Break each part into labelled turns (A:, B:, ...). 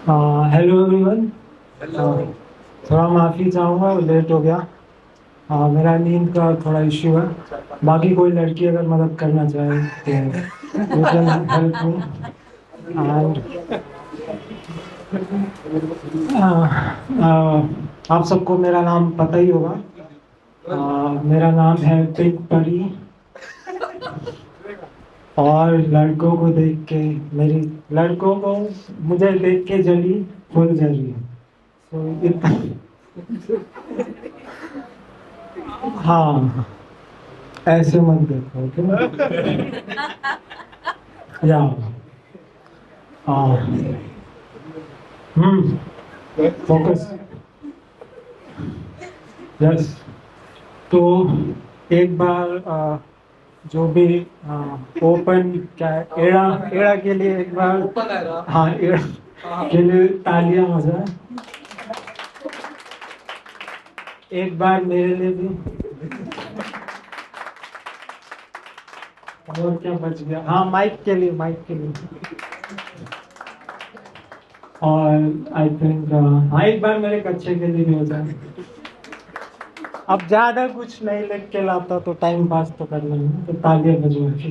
A: Hello everyone. थोड़ा माफ़ी चाहूँगा, लेट हो गया। मेरा नींद का थोड़ा इश्यू है। बाकी कोई लड़की अगर मदद करना चाहे तो you can help me. And आप सबको मेरा नाम पता ही होगा। मेरा नाम है पिंक परी। और लड़कों को देख के मेरी लड़कों को मुझे देख के जली फुल जली। तो इतना। हाँ, ऐसे मत देखो, ओके। या हाँ। फोकस। यस। तो एक बार जो भी ओपन क्या है, एड़ा एड़ा के लिए एक बार, हाँ एड़ा के लिए तालियां हो जाए एक बार मेरे लिए भी। और क्या बच गया, हाँ माइक के लिए, माइक के लिए। और आई थिंक हाँ एक बार मेरे कच्चे के लिए भी हो जाए। अब ज्यादा कुछ नहीं लिख के लाता तो टाइम पास तो करना है, तो तालियां बजवा के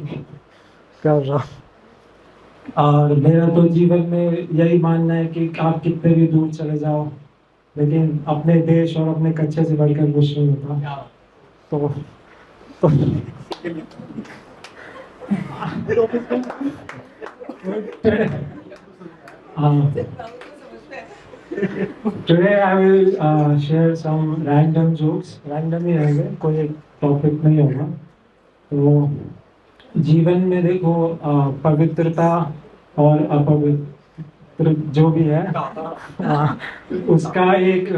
A: कर रहा हूँ। और मेरा तो जीवन में यही मानना है कि आप कितने भी दूर चले जाओ, लेकिन अपने देश और अपने कच्चे से बढ़कर कुछ नहीं होता। तो, तो today I will share some random jokes. Random ही रहेंगे, कोई एक टॉपिक नहीं होगा। तो जीवन में देखो, पवित्रता और अपवित्र जो भी है, उसका एक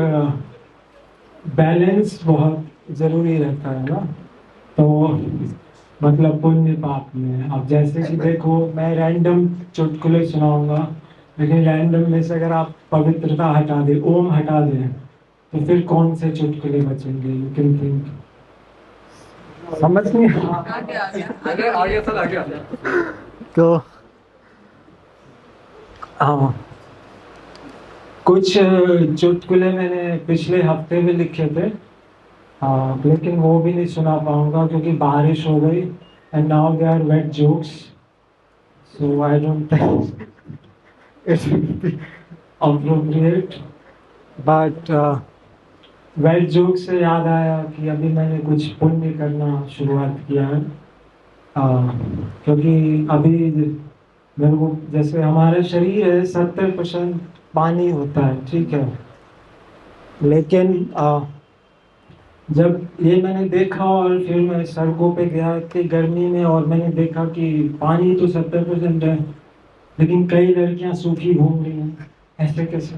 A: बैलेंस बहुत जरूरी रहता है ना। तो मतलब पुण्य पाप में, अब जैसे कि देखो मैं रैंडम चुटकुले सुनाऊंगा, लेकिन रैंडम में से अगर आप पवित्रता हटा दे, ओम हटा दें, तो फिर कौन से चुटकुले बचेंगे? You can think. समझ नहीं
B: आगे आगे सर आगे आ जाए।
A: तो हाँ, कुछ चुटकुले मैंने पिछले हफ्ते भी लिखे थे। हाँ, लेकिन वो भी नहीं सुना पाऊंगा क्योंकि बारिश हो गई, and now they are wet jokes, so I don't think it will be appropriate. But wet joke से याद आया कि अभी मैंने कुछ पुण्य करना शुरुआत किया है। क्योंकि अभी मेरे को, जैसे हमारा शरीर है 70% पानी होता है, ठीक है। लेकिन जब ये मैंने देखा और फिर मैं सड़कों पे गया इतनी गर्मी में, और मैंने देखा कि पानी तो 70% है, लेकिन कई लड़कियां सूखी घूम रही हैं, ऐसे कैसे?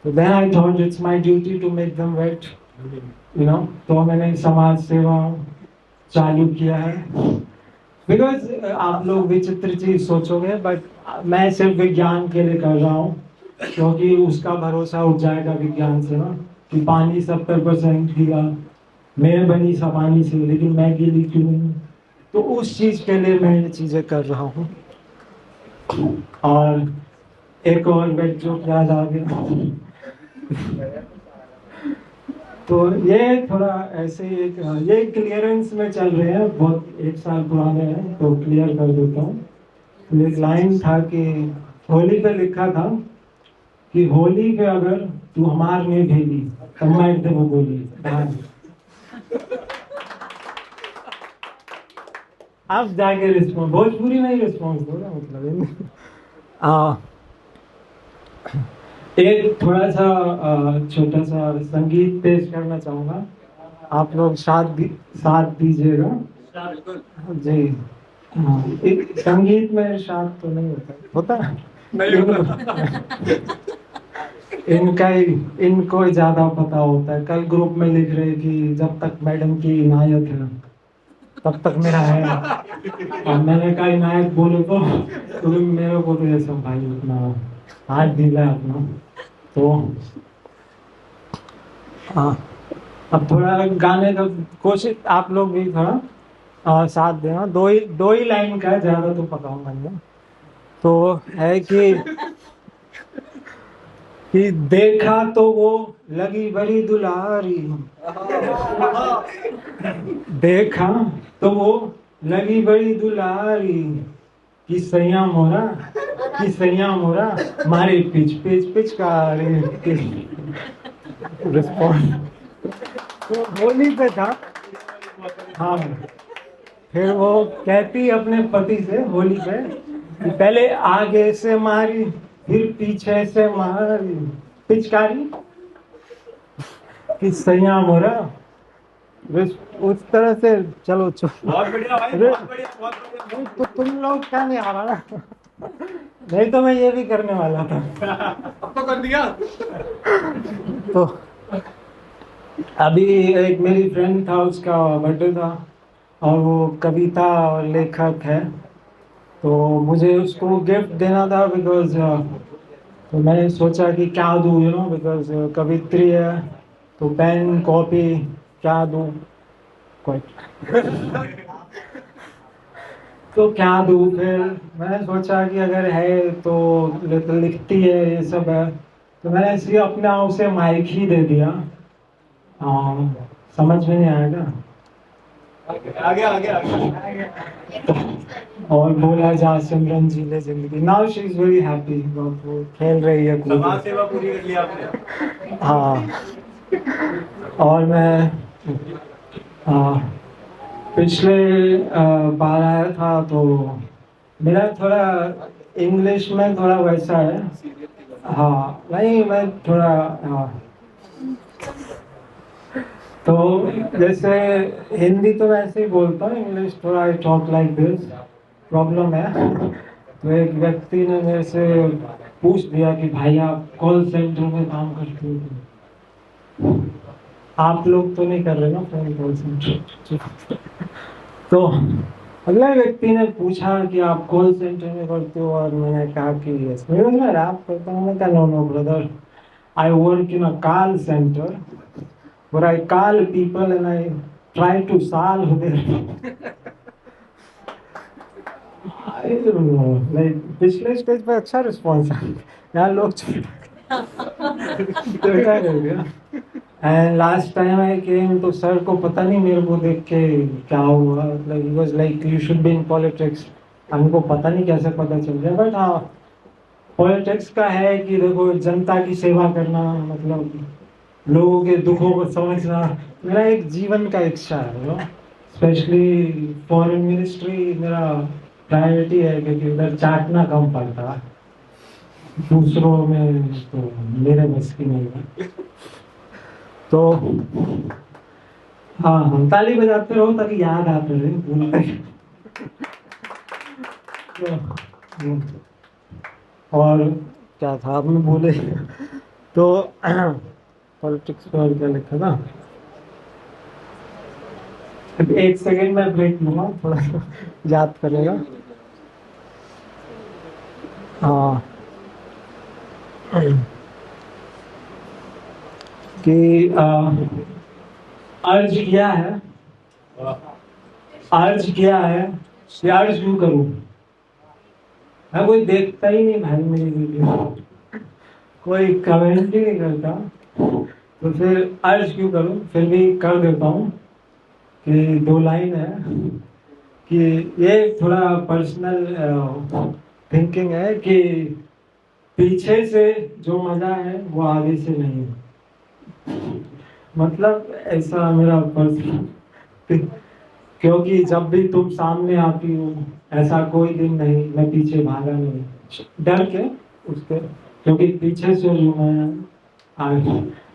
A: तो then I thought it's my duty to make them wet, you know. तो मैंने समाज सेवा चालू किया है। बिकॉज आप लोग विचित्र चीज सोचोगे, बट मैं सिर्फ विज्ञान के लिए कर रहा हूँ, क्योंकि उसका भरोसा उठ जाएगा विज्ञान से ना, कि पानी 70% गीला, मैं बनी सा पानी से, लेकिन मैं गीली क्यों नहीं? तो उस चीज के लिए मैं ये चीजें कर रहा हूँ। और एक और बेट जो याद आ गया। तो ये थोड़ा ऐसे ही एक, ये क्लियरेंस में चल रहे हैं, बहुत एक साल पुराने हैं, तो क्लियर कर देता हूँ। तो एक लाइन था कि होली पे लिखा था कि होली पे अगर तू हमार में भेली, तब मैं दे वो बोली ध्यान। अब जाके रिस्पॉन्स, भोजपुरी में ही रिस्पॉन्स दो ना, मतलब एक थोड़ा सा छोटा सा संगीत पेश करना चाहूंगा। आप लोग साथ दीजिएगा जी। हाँ, एक संगीत में शायद तो नहीं होता, होता है?
B: नहीं होता।
A: इनका ही, इनको ही ज्यादा पता होता है। कल ग्रुप में लिख रहे कि जब तक मैडम की इनायत है तब तक मेरा है। और मैंने कहा इनायत बोलो तो मेरे को तो ये सब भाई अपना हाथ ढीला है अपना। तो हाँ, अब थोड़ा गाने का कोशिश आप लोग भी थोड़ा साथ देना। दो ही लाइन का है, ज्यादा तो पकाऊंगा नहीं। तो है कि कि देखा तो वो लगी बड़ी दुलारी, देखा तो वो लगी बड़ी दुलारी, कि सैया मोरा, कि सैया मोरा मारे पिच पिच पिचकारी। रिस्पॉन्स तो होली पे था। हाँ, फिर वो कहती अपने पति से होली पे कि पहले आगे से मारी फिर पीछे से मारी पिचकारी, कि सैया मोरा। उस तरह से चलो
B: बहुत बढ़िया भाई, बहुत बढ़िया, बहुत बढ़िया।
A: तो तुम लोग क्या नहीं आ रहा ना, नहीं तो मैं ये भी करने वाला था।
B: अब तो कर दिया।
A: तो अभी एक मेरी फ्रेंड था, उसका बर्थडे था और वो कविता और लेखक है, तो मुझे उसको गिफ्ट देना था बिकॉज तो मैंने सोचा कि क्या दूँ, बिकॉज कवित्री है, तो पेन कॉपी क्या दूँ कोई। तो क्या दूँ, फिर मैंने सोचा कि अगर है तो लिखती है ये सब है, तो मैंने इसलिए अपना उसे माइक ही दे दिया। समझ में नहीं आएगा
B: आगे आगे आगे।
A: और बोला जा सिमरन जी ले जिंदगी। Now she is very happy, वो खेल रही है कूद
B: समाज
A: रही
B: सेवा पूरी कर ली आपने।
A: है। हाँ, और मैं पिछले बार आया था तो मेरा थोड़ा इंग्लिश में थोड़ा वैसा है। हाँ नहीं, मैं थोड़ा तो जैसे हिंदी तो वैसे ही बोलता हूँ, इंग्लिश थोड़ा I talk like this, problem है। तो एक व्यक्ति ने मेरे से पूछ दिया कि भाई आप कॉल सेंटर में काम करते हो? आप लोग तो नहीं कर रहे ना फोन कॉल सेंटर? तो अगला व्यक्ति ने पूछा कि आप कॉल सेंटर में करते हो, और मैंने कहा कि यस। मैं रैप करता हूँ। मैं कहा no no brother, I work in a call centre where I call people and I try to solve their I don't know, like पिछले स्टेज पे अच्छा रिस्पॉन्स है, यहाँ लोग क्या कर गया। एंड लास्ट टाइम आई केम तो सर को पता नहीं मेरे को देख के क्या हुआ, like he was like you should be in politics. हमको पता नहीं कैसे पता चल गया, बट हाँ पॉलिटिक्स का है कि देखो जनता की सेवा करना, मतलब लोगों के दुखों को समझना मेरा एक जीवन का इच्छा है। स्पेशली फॉरेन मिनिस्ट्री मेरा प्रायोरिटी है, क्योंकि उधर चाटना कम पड़ता है, दूसरों में तो मेरे बस की नहीं है। तो हाँ हाँ, ताली बजाते रहो ताकि याद आते रहे भूलते। और क्या था आपने बोले तो पॉलिटिक्स पर क्या लिखा था। एक सेकंड में ब्रेक लूंगा, थोड़ा याद करेगा। हाँ कि अर्ज किया है, अर्ज किया है कि अर्ज क्यों करूं। मैं कोई देखता ही नहीं भाई मेरी वीडियो, कोई कमेंट ही नहीं करता, तो फिर अर्ज क्यों करूं। फिर भी कर देता हूँ कि 2 लाइन है कि ये थोड़ा पर्सनल थिंकिंग है कि पीछे से जो मजा है वो आगे से नहीं। मतलब ऐसा मेरा पर्सनल, क्योंकि जब भी तुम सामने आती हो ऐसा कोई दिन नहीं मैं पीछे भागा नहीं, डर के उसके, क्योंकि पीछे से जो मैं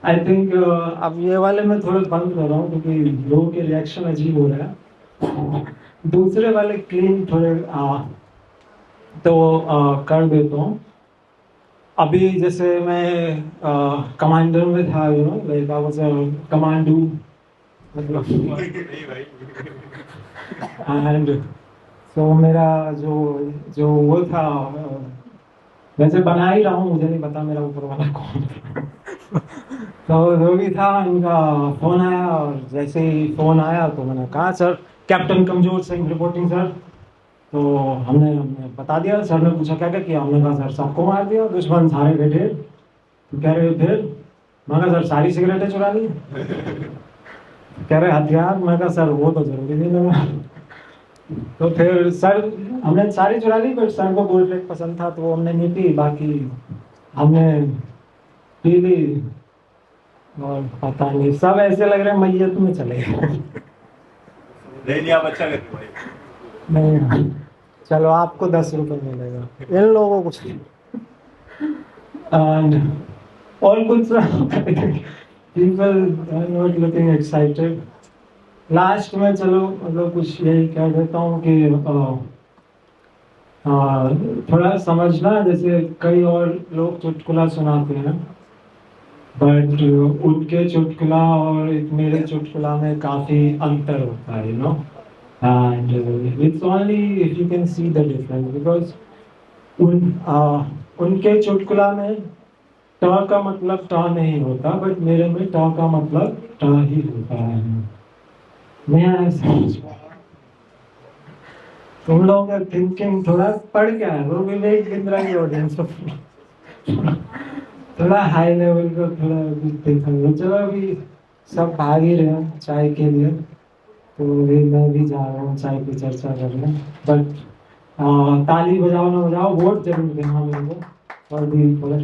A: आई थिंक अब ये वाले मैं थोड़े बंद कर रहा हूँ क्योंकि लोगों के रिएक्शन अजीब हो रहा है। दूसरे वाले क्लीन थोड़े तो कर देता हूँ। अभी जैसे मैं कमांडर में था, like I was a commando, मतलब एंड सो मेरा जो जो वो था, वैसे बना ही रहा हूँ, मुझे नहीं पता मेरा ऊपर वाला कौन था। तो जो भी था उनका फोन आया, और जैसे ही फोन आया तो मैंने कहा सर कैप्टन कमजोर सिंह रिपोर्टिंग सर। तो हमने बता दिया। सर ने पूछा क्या क्या किया, हमने कहा सर सबको मार दिया, दुश्मन सारे बैठे। तो कह रहे फिर, मैं कहा सर सारी सिगरेटें चुरा ली। कह रहे हथियार, मैं कहा सर वो तो जरूरी नहीं लगा। तो फिर सर, हमने सारी चुरा ली, बट सर को गोल्ड प्लेट पसंद था तो वो हमने नहीं पी, बाकी हमने पी ली। और पता नहीं, सब ऐसे लग रहे हैं मैयत में चले गए।
B: नहीं नहीं, आप अच्छा करते भाई।
A: नहीं, चलो आपको 10 रुपए मिलेगा, इन लोगों को And और कुछ people are not looking excited. Last में चलो मतलब कुछ यही कह देता हूँ कि थोड़ा समझना, जैसे कई और लोग चुटकुला सुनाते हैं, बट उनके चुटकुला और एक मेरे चुटकुला में काफी अंतर होता है, and it's only if you can see the difference, because उनके चुटकुला में ट का मतलब ट नहीं होता, बट मेरे में ट का मतलब ट ही होता है। मैं समझ, तुम लोगों का थिंकिंग थोड़ा पढ़ क्या है, वो विवेक बिंद्रा की ऑडियंस को थोड़ा हाई लेवल का थोड़ा देखा। चलो अभी सब भाग ही रहे हैं चाय के लिए, तो अभी मैं भी जा रहा हूँ चाय की चर्चा करने। बट ताली बजाओ ना बजाओ, वोट जरूर देना मेरे को, और भी थोड़ा